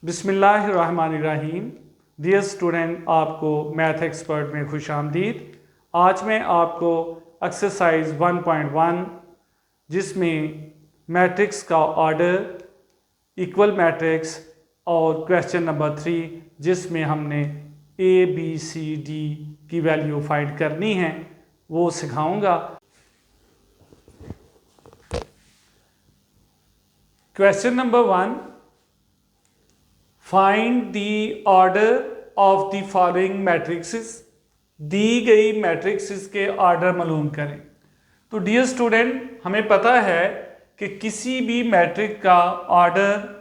बिस्मिल्लाहिर्रहमानिर्रहीम। Dear student, आपको math expert में खुश आमदीद। आज मैं आपको एक्सरसाइज 1.1 जिसमें मैट्रिक्स का ऑर्डर, इक्वल मैट्रिक्स और क्वेश्चन नंबर 3 जिसमें हमने ABCD की वैल्यू फाइंड करनी है वो सिखाऊंगा। Question number 1, find the order of the following matrices. दी गई मैट्रिक्सेस के ऑर्डर मालूम करें। तो डियर स्टूडेंट, हमें पता है कि किसी भी मैट्रिक का ऑर्डर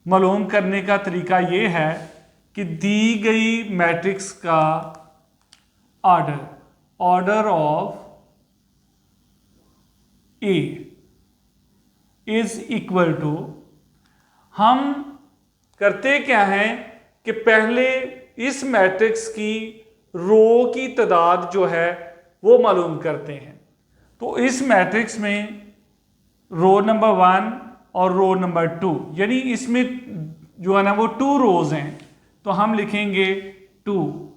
मालूम करने का तरीका ये है कि दी गई मैट्रिक्स का order of A is equal to, हम करते क्या हैं कि पहले इस मैट्रिक्स की रो की तादाद जो है वो मालूम करते हैं। तो इस मैट्रिक्स में रो नंबर 1 और रो नंबर 2, यानी इसमें जो है ना वो 2 रोज हैं, तो हम लिखेंगे 2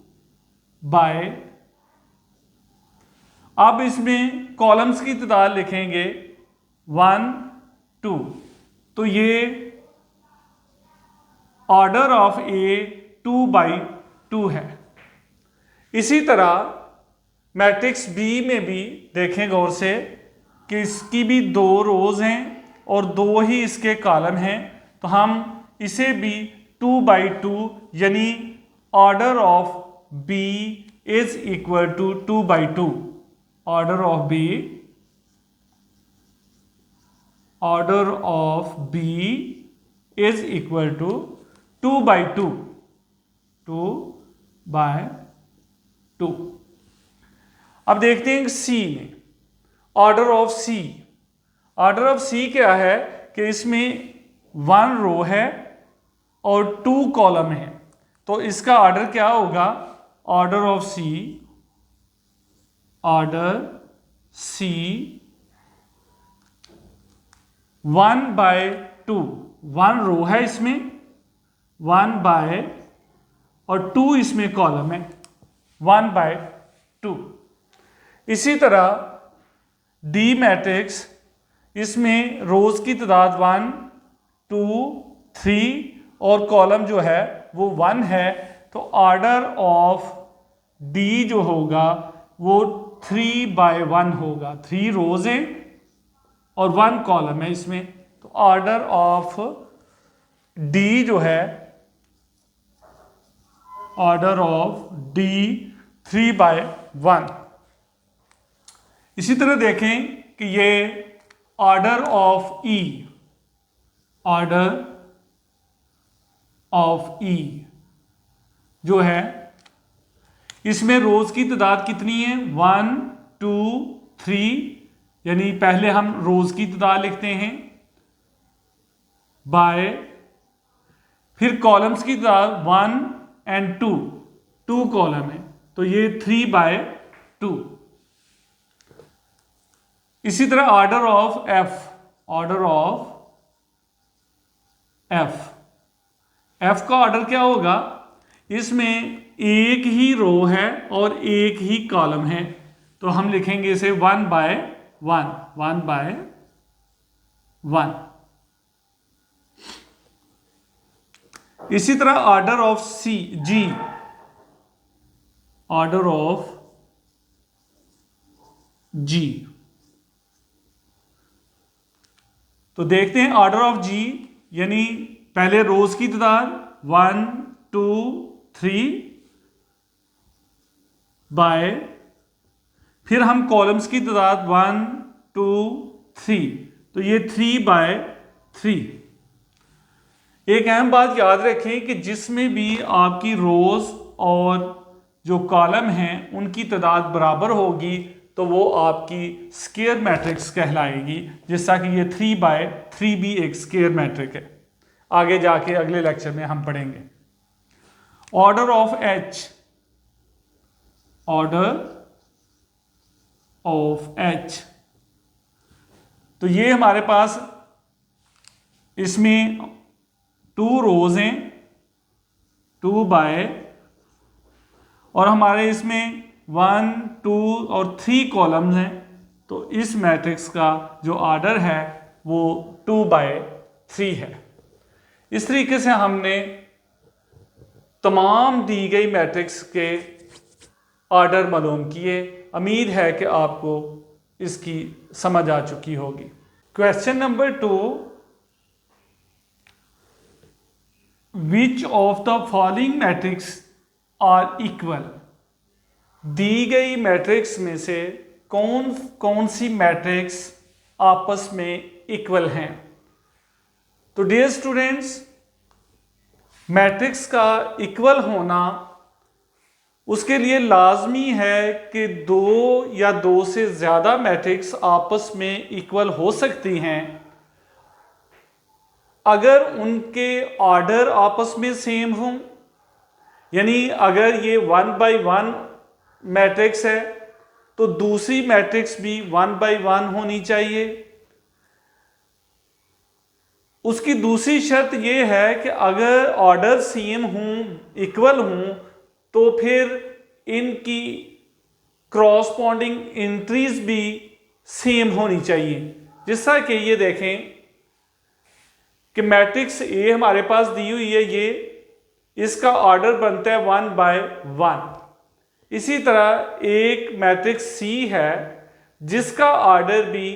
बाय, अब इसमें कॉलम्स की तादाद लिखेंगे 1 2। तो ये ऑर्डर ऑफ ए 2/2 है। इसी तरह मैट्रिक्स बी में भी देखें गौर से कि इसकी भी 2 रोज हैं और 2 ही इसके कॉलम हैं, तो हम इसे भी 2/2 यानी order of B is equal to 2/2। Order of B is equal to 2/2। 2/2। अब देखते हैं सी में order of C. Order of C क्या है कि इसमें 1 रो है और 2 कॉलम है, तो इसका ऑर्डर क्या होगा? ऑर्डर ऑफ सी 1/2। 1 रो है इसमें, 1 और 2 इसमें कॉलम है, 1/2। इसी तरह डी मैट्रिक्स, इसमें रोज की तादाद 1 2 3 और कॉलम जो है वो 1 है, तो ऑर्डर ऑफ डी जो होगा वो 3/1 होगा। 3 रोज हैं और 1 कॉलम है इसमें, तो ऑर्डर ऑफ डी जो है, ऑर्डर ऑफ डी 3/1। इसी तरह देखें कि ये ऑर्डर ऑफ ई, जो है इसमें रोज की तादाद कितनी है? 1 2 3, यानी पहले हम रोज की तादाद लिखते हैं बाय, फिर कॉलम्स की तादाद 1 और 2 कॉलम है, तो ये 3/2। इसी तरह ऑर्डर ऑफ एफ का ऑर्डर क्या होगा? इसमें एक ही रो है और एक ही कॉलम है, तो हम लिखेंगे इसे 1/1। इसी तरह ऑर्डर ऑफ जी, तो देखते हैं ऑर्डर ऑफ जी, यानी पहले रोज की तादाद 1 2 3 बाय, फिर हम कॉलम्स की तादाद 1 2 3, तो ये 3/3। एक अहम बात याद रखें कि जिसमें भी आपकी रोज और जो कॉलम हैं उनकी तादाद बराबर होगी तो वो आपकी स्क्वायर मैट्रिक्स कहलाएगी, जैसा कि ये 3/3 भी एक स्क्वायर मैट्रिक है। आगे जाके अगले लेक्चर में हम पढ़ेंगे। ऑर्डर ऑफ एच, तो ये हमारे पास इसमें 2 रोज हैं 2 बाय, और हमारे इसमें 1 2 और 3 कॉलम्स हैं, तो इस मैट्रिक्स का जो ऑर्डर है वो 2 बाय 3 है। इस तरीके से हमने तमाम दी गई मैट्रिक्स के ऑर्डर मालूम किए। उम्मीद है कि आपको इसकी समझ आ चुकी होगी। Question number 2, which of the following matrix are equal. दी गई मैट्रिक्स में से कौन कौन सी मैट्रिक्स आपस में इक्वल हैं। तो डियर स्टूडेंट्स, मैट्रिक्स का इक्वल होना उसके लिए लाजमी है कि 2 या 2 से ज़्यादा मैट्रिक्स आपस में इक्वल हो सकती हैं अगर उनके ऑर्डर आपस में सेम हों। यानी अगर ये 1 बाय 1 मैट्रिक्स है तो दूसरी मैट्रिक्स भी 1 बाय 1 होनी चाहिए। उसकी दूसरी शर्त ये है कि अगर ऑर्डर सेम हों, इक्वल हों, तो फिर इनकी क्रॉसपॉन्डिंग एंट्रीज भी सेम होनी चाहिए। जैसा कि ये देखें कि मैट्रिक्स ए हमारे पास दी हुई है, ये इसका ऑर्डर बनता है 1 बाय 1। इसी तरह एक मैट्रिक्स सी है जिसका ऑर्डर भी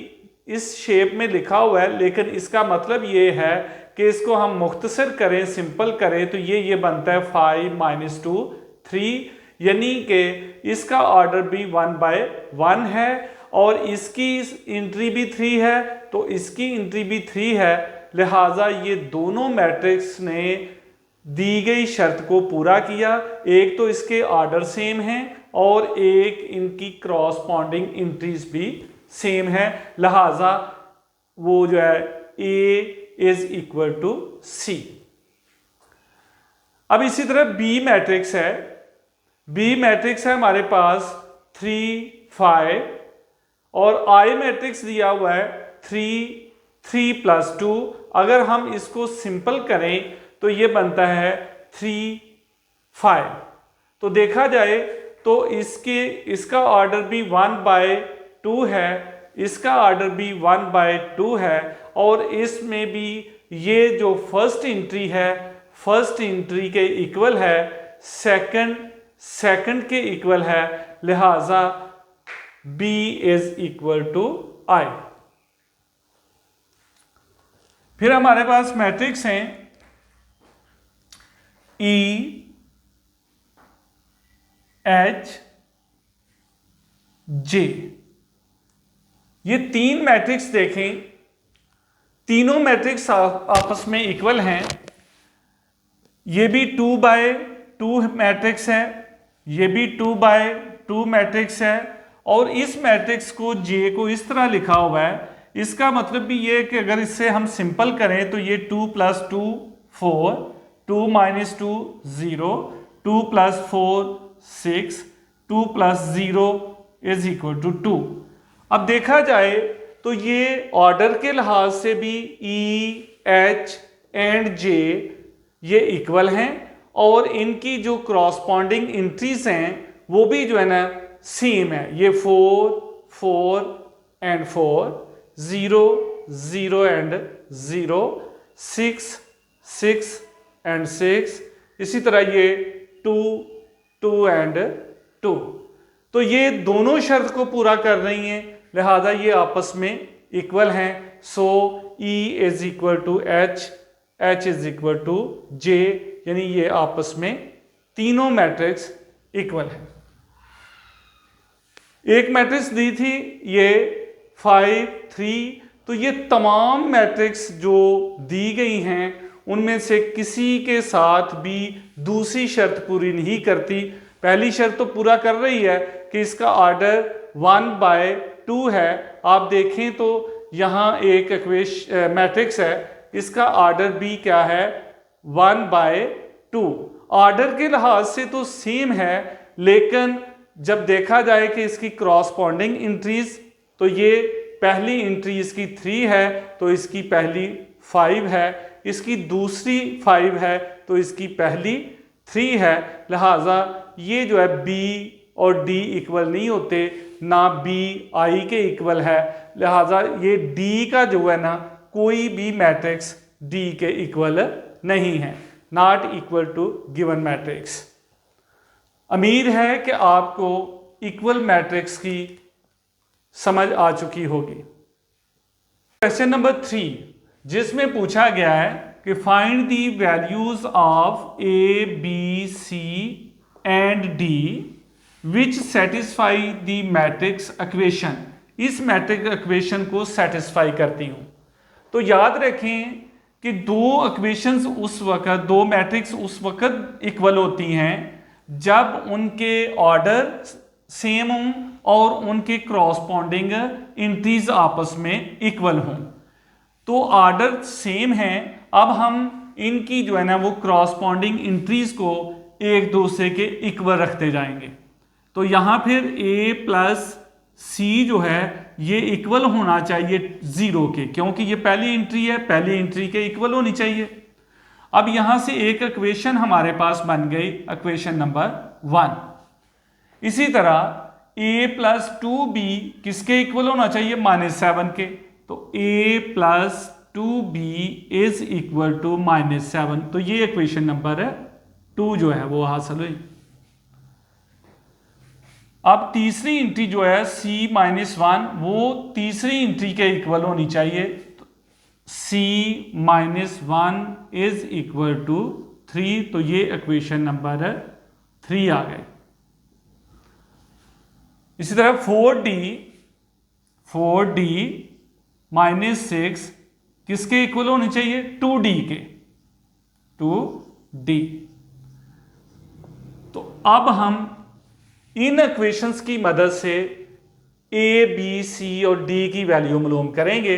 इस शेप में लिखा हुआ है, लेकिन इसका मतलब ये है कि इसको हम मुख्तसर करें, सिंपल करें, तो ये बनता है 5 - 2 3, यानी कि इसका ऑर्डर भी 1 बाय 1 है और इसकी एंट्री भी 3 है, तो इसकी एंट्री भी 3 है। लिहाजा ये दोनों मैट्रिक्स ने दी गई शर्त को पूरा किया। एक तो इसके ऑर्डर सेम हैं और एक इनकी क्रॉसपॉन्डिंग एंट्रीज भी सेम है, लिहाजा वो जो है ए इज इक्वल टू सी। अब इसी तरह बी मैट्रिक्स है। बी मैट्रिक्स है हमारे पास 3 5 और आई मैट्रिक्स दिया हुआ है 3 3 + 2। अगर हम इसको सिंपल करें तो ये बनता है 3 5। तो देखा जाए तो इसका ऑर्डर भी 1 बाय 2 है, इसका ऑर्डर भी 1 बाय 2 है, और इसमें भी ये जो फर्स्ट एंट्री है फर्स्ट एंट्री के इक्वल है, सेकंड के इक्वल है, लिहाजा B is equal to I। फिर हमारे पास मैट्रिक्स हैं E H J। ये 3 मैट्रिक्स देखें, तीनों मैट्रिक्स आपस में इक्वल हैं। ये भी 2 बाय 2 मैट्रिक्स है, ये भी 2 बाय 2 मैट्रिक्स है, और इस मैट्रिक्स को J को इस तरह लिखा हुआ है। इसका मतलब भी ये कि अगर इससे हम सिंपल करें तो ये 2 + 2 4, 2 - 2 0, 2 + 4 6, 2 + 0 इज इक्वल टू 2। अब देखा जाए तो ये ऑर्डर के लिहाज से भी E H एंड J ये इक्वल हैं, और इनकी जो क्रॉसपॉन्डिंग एंट्रीज हैं वो भी जो है ना सेम है। ये 4 4 एंड 4, 0 0 एंड 0, 6 6 एंड 6, इसी तरह ये 2 2 एंड 2। तो ये दोनों शर्त को पूरा कर रही हैं, लिहाजा ये आपस में इक्वल हैं। So E is equal to H, H is equal to J, यानी ये आपस में तीनों मैट्रिक्स इक्वल हैं। एक मैट्रिक्स दी थी ये 5 3, तो ये तमाम मैट्रिक्स जो दी गई हैं उनमें से किसी के साथ भी दूसरी शर्त पूरी नहीं करती। पहली शर्त तो पूरा कर रही है कि इसका ऑर्डर 1 बाय 2 है। आप देखें तो यहाँ एक मैट्रिक्स है, इसका ऑर्डर भी क्या है 1 बाय 2। ऑर्डर के लिहाज से तो सेम है, लेकिन जब देखा जाए कि इसकी क्रॉसपॉन्डिंग एंट्रीज, तो ये पहली एंट्री इसकी 3 है तो इसकी पहली 5 है, इसकी दूसरी 5 है तो इसकी पहली 3 है, लिहाजा ये जो है b और d इक्वल नहीं होते, ना b i के इक्वल है, लिहाजा ये d का जो है ना कोई भी मैट्रिक्स d के इक्वल नहीं है, not equal to given matrix. उम्मीद है कि आपको इक्वल मैट्रिक्स की समझ आ चुकी होगी। क्वेश्चन नंबर 3 जिसमें पूछा गया है कि find the values of a b c and d which satisfy the matrix equation, इस मैट्रिक्स इक्वेशन को सेटिस्फाई करती हूं। तो याद रखें कि दो मैट्रिक्स उस वक्त इक्वल होती हैं जब उनके ऑर्डर सेम हों और उनके क्रॉसपॉन्डिंग एंट्रीज आपस में इक्वल हों। तो ऑर्डर सेम है, अब हम इनकी जो है ना वो क्रॉसपॉन्डिंग एंट्रीज को एक दूसरे के इक्वल रखते जाएंगे। तो यहाँ फिर a प्लस सी जो है ये इक्वल होना चाहिए 0 के, क्योंकि ये पहली एंट्री है, पहली एंट्री के इक्वल होनी चाहिए। अब यहां से एक इक्वेशन हमारे पास बन गई, इक्वेशन नंबर 1। इसी तरह a प्लस 2b किसके इक्वल होना चाहिए, -7 के। तो a plus 2b is equal to -7, तो ये इक्वेशन नंबर 2 जो है वो हासिल हुई। अब तीसरी एंट्री जो है c-1 वो तीसरी एंट्री के इक्वल होनी चाहिए, c-1 इज इक्वल टू 3, तो ये इक्वेशन नंबर 3 आ गए। इसी तरह 4d -6 किसके इक्वल होनी चाहिए, 2d के, 2d। तो अब हम इन इक्वेशंस की मदद से a, b, c और d की वैल्यू मालूम करेंगे।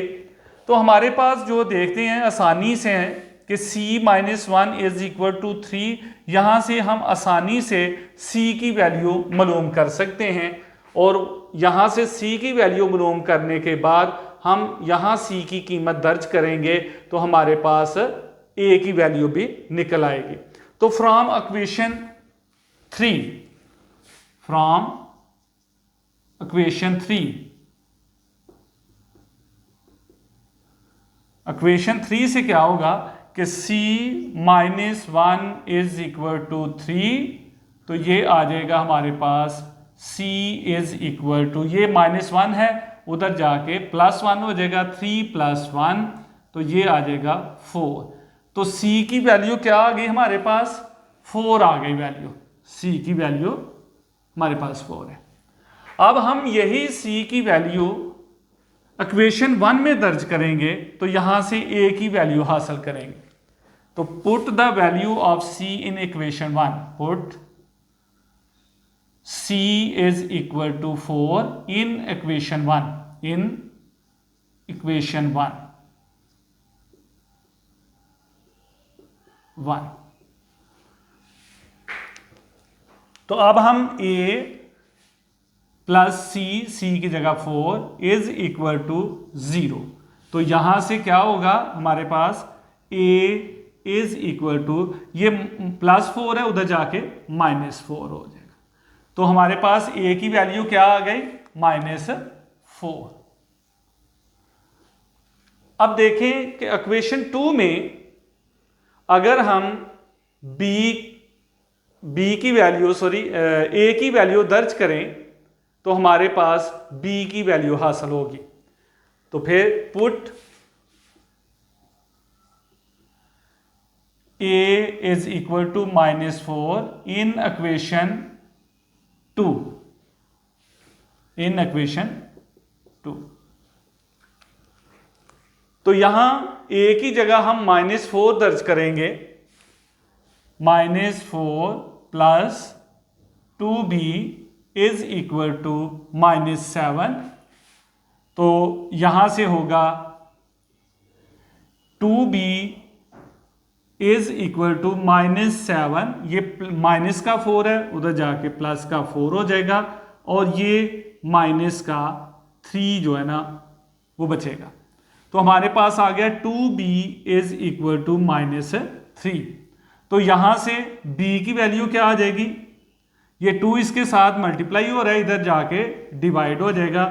तो हमारे पास जो देखते हैं आसानी से है कि c-1 इज इक्वल टू 3, यहाँ से हम आसानी से c की वैल्यू मालूम कर सकते हैं, और यहाँ से c की वैल्यू मालूम करने के बाद हम यहाँ c की कीमत दर्ज करेंगे तो हमारे पास a की वैल्यू भी निकल आएगी। तो फ्रॉम इक्वेशन 3 से क्या होगा कि c-1 इज इक्वल टू 3, तो ये आ जाएगा हमारे पास c इज इक्वल टू, ये -1 है, उधर जाके +1 हो जाएगा, 3 + 1, तो ये आ जाएगा 4। तो c की वैल्यू क्या आ गई हमारे पास, 4 आ गई वैल्यू, c की वैल्यू हमारे पास 4 है। अब हम यही c की वैल्यू इक्वेशन 1 में दर्ज करेंगे तो यहां से a की वैल्यू हासिल करेंगे। तो put the value of c in equation 1, put c is equal to 4 in equation 1, in equation 1। तो अब हम a प्लस c की जगह 4 इज इक्वल टू 0, तो यहां से क्या होगा हमारे पास a इज इक्वल टू, ये +4 है, उधर जाके -4 हो जाएगा। तो हमारे पास a की वैल्यू क्या आ गई, -4। अब देखें कि इक्वेशन 2 में अगर हम a की वैल्यू दर्ज करें तो हमारे पास b की वैल्यू हासिल होगी। तो फिर put a is equal to -4 in equation 2, in equation 2। तो यहां a की जगह हम -4 दर्ज करेंगे, -4 plus 2b is equal to -7, तो यहां से होगा 2b इज इक्वल टू -7, ये माइनस का 4 है, उधर जाके प्लस का 4 हो जाएगा, और ये माइनस का 3 जो है ना वो बचेगा। तो हमारे पास आ गया 2b इज इक्वल टू -3। तो यहां से b की वैल्यू क्या आ जाएगी, ये 2 इसके साथ मल्टीप्लाई हो रहा है, इधर जाके डिवाइड हो जाएगा,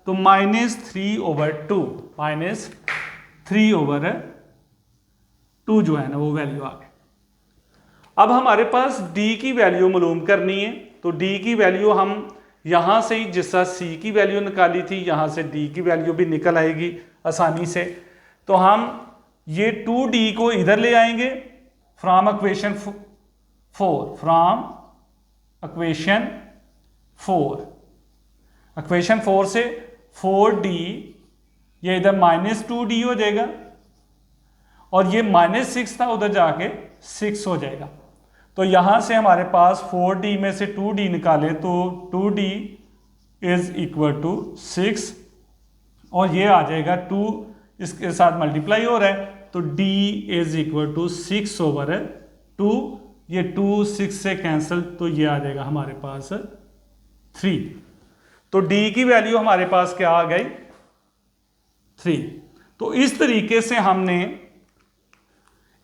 तो -3/2 -3/2 जो है ना वो वैल्यू आ गई। अब हमारे पास d की वैल्यू मालूम करनी है, तो d की वैल्यू हम यहां से ही जिस तरह c की वैल्यू निकाली थी यहां से d की वैल्यू भी निकल आएगी आसानी से। तो हम ये 2d को इधर ले आएंगे फ्रॉम इक्वेशन 4 से 4d, ये इधर -2d हो जाएगा और ये -6 था उधर जाके 6 हो जाएगा। तो यहां से हमारे पास 4d में से 2d निकाले तो 2d इज इक्वल टू 6 और ये आ जाएगा 2 इसके साथ मल्टीप्लाई हो रहा है, तो d इज इक्वल टू 6/2, ये 2 6 से कैंसिल, तो ये आ जाएगा हमारे पास 3। तो d की वैल्यू हमारे पास क्या आ गई 3। तो इस तरीके से हमने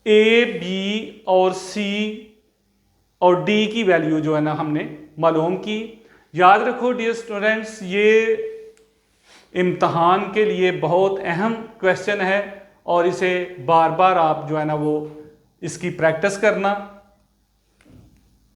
a b और c और d की वैल्यू जो है ना हमने मालूम की। याद रखो डियर स्टूडेंट्स, ये इम्तहान के लिए बहुत अहम क्वेश्चन है और इसे बार बार आप जो है ना वो इसकी प्रैक्टिस करना।